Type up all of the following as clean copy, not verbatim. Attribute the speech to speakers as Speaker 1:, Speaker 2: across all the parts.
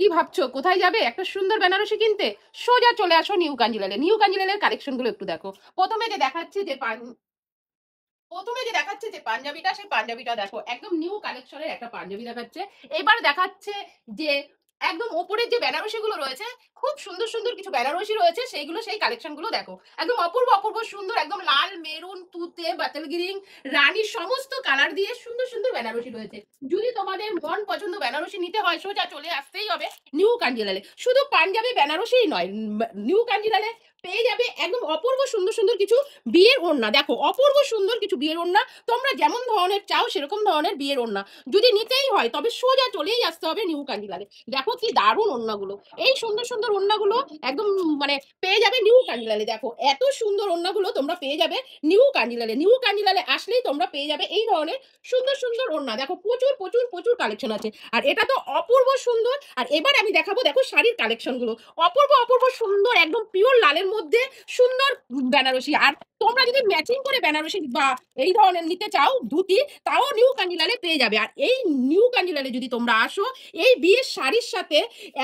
Speaker 1: কি ভাবছো কোথায় যাবে একটা সুন্দর বেনারসি কিনতে? সোজা চলে আসো নিউ কাঞ্জিলালে। নিউ কাঞ্জিলালের কালেকশন গুলো একটু দেখো। প্রথমে যে দেখাচ্ছে যে পাঞ্জাবিটা, সেই পাঞ্জাবিটা দেখো, একদম নিউ কালেকশনের একটা পাঞ্জাবি দেখাচ্ছে। এবার দেখাচ্ছে যে একদম ওপরের যে বেনারসি গুলো রয়েছে, খুব সুন্দর সুন্দর কিছু বেনারসি রয়েছে, সেইগুলো সেই কালেকশন গুলো দেখো। একদম অপূর্ব অপূর্ব সুন্দর, একদম লাল, মেরুন, তুতে, বাতাল গ্রিন, রানী, সমস্ত কালার দিয়ে সুন্দর সুন্দর বেনারসি রয়েছে। যদি তোমাদের মন পছন্দ বেনারসি নিতে হয়, সোজা চলে আসতেই হবে নিউ কাঞ্জিলালে। শুধু পাঞ্জাবি বেনারসিই নয়, নিউ কাঞ্জিলালে পেয়ে যাবে একদম অপূর্ব সুন্দর সুন্দর কিছু বিয়ের ওড়না। দেখো, অপূর্ব সুন্দর কিছু বিয়ের ওড়না, তোমরা যেমন ধরনের চাও সেরকম ধরনের বিয়ের ওড়না যদি নিতেই হয়, তবে সোজা চলেই আসতে হবে নিউ কাঞ্জিলালে। দেখো কি দারুণ ওড়নাগুলো, এই সুন্দর সুন্দর ওড়নাগুলো একদম মানে পেয়ে যাবে নিউ কাঞ্জিলালে। দেখো এত সুন্দর ওড়নাগুলো তোমরা পেয়ে যাবে নিউ কাঞ্জিলালে। নিউ কাঞ্জিলালে আসলেই তোমরা পেয়ে যাবে এই ধরনের সুন্দর সুন্দর ওড়না। দেখো প্রচুর প্রচুর প্রচুর কালেকশন আছে, আর এটা তো অপূর্ব সুন্দর। আর এবার আমি দেখাবো, দেখো শাড়ির কালেকশন গুলো অপূর্ব অপূর্ব সুন্দর, একদম পিওর লালের মধ্যে সুন্দর বেনারসি। আর তোমরা যদি ম্যাচিং করে বেনারসি বা এই ধরনের নিতে চাও ধুতি, তাও নিউ কাঞ্জিলালে পেয়ে যাবে। আর এই নিউ কাঞ্জিলালে যদি তোমরা আসো, এই বিয়ের শাড়ির সাথে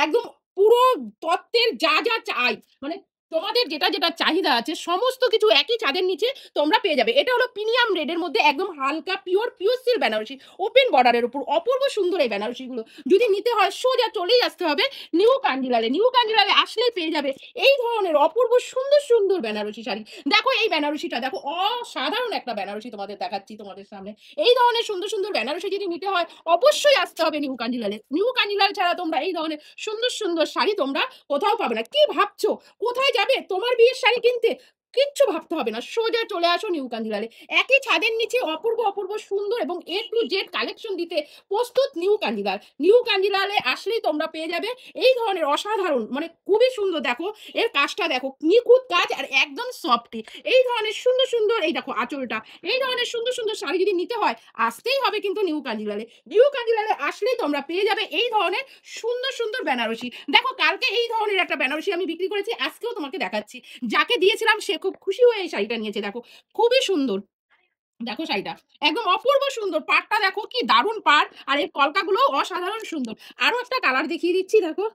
Speaker 1: একদম পুরো তত্ত্বের যা যা চাই, মানে তোমাদের যেটা যেটা চাহিদা আছে সমস্ত কিছু একই ছাদের নিচে তোমরা পেয়ে যাবে। এটা হলো প্রিমিয়াম রেডের মধ্যে একদম হালকা pure pure silk Banarasi, open বর্ডারের উপর অপূর্ব সুন্দর এই বেনারসি গুলো যদি নিতে হয়, সোজা চলেই আসতে হবে নিউ কাঞ্জিলালে। নিউ কাঞ্জিলালে আসলেই পেয়ে যাবে এই ধরনের অপূর্ব সুন্দর সুন্দর বেনারসি শাড়ি। দেখো এই বেনারসিটা দেখো, অসাধারণ একটা বেনারসি তোমাদের দেখাচ্ছি তোমাদের সামনে। এই ধরনের সুন্দর সুন্দর বেনারসি যদি নিতে হয়, অবশ্যই আসতে হবে নিউ কাঞ্জিলালে। নিউ কাঞ্জিলাল ছাড়া তোমরা এই ধরনের সুন্দর সুন্দর শাড়ি তোমরা কোথাও পাবে না। কি ভাবছো কোথায় যাবে তোমার বিয়ের শাড়ি কিনতে? কিচ্ছু ভাবতে হবে না, সোজা চলে আসো নিউ কাঞ্জিলালে। একই ছাদের নিচে অপূর্ব অপূর্ব সুন্দর এবং এ টু জেড কালেকশন দিতে প্রস্তুত নিউ কাঞ্জিলাল। নিউ কাঞ্জিলালে আসলেই তোমরা পেয়ে যাবে এই ধরনের অসাধারণ, মানে খুবই সুন্দর। দেখো এর কাজটা দেখো, নিখুঁত কাজ আর একদম সফটি। এই ধরনের সুন্দর সুন্দর, এই দেখো আঁচলটা, এই ধরনের সুন্দর সুন্দর শাড়ি যদি নিতে হয়, আসতেই হবে কিন্তু নিউ কাঞ্জিলালে। নিউ কাঞ্জিলালে আসলেই তোমরা পেয়ে যাবে এই ধরনের সুন্দর সুন্দর বেনারসি। দেখো কালকে এই ধরনের একটা বেনারসি আমি বিক্রি করেছি, আজকেও তোমাকে দেখাচ্ছি। যাকে দিয়েছিলাম সে খুব খুশি হয়ে এই শাড়িটা নিয়েছে। দেখো খুবই সুন্দর, দেখো শাড়িটা একদম অপূর্ব সুন্দর, পাড়টা দেখো কি দারুণ পাড়, আর এর কলকাগুলো অসাধারণ সুন্দর। আরো একটা কালার দেখিয়ে দিচ্ছি, দেখো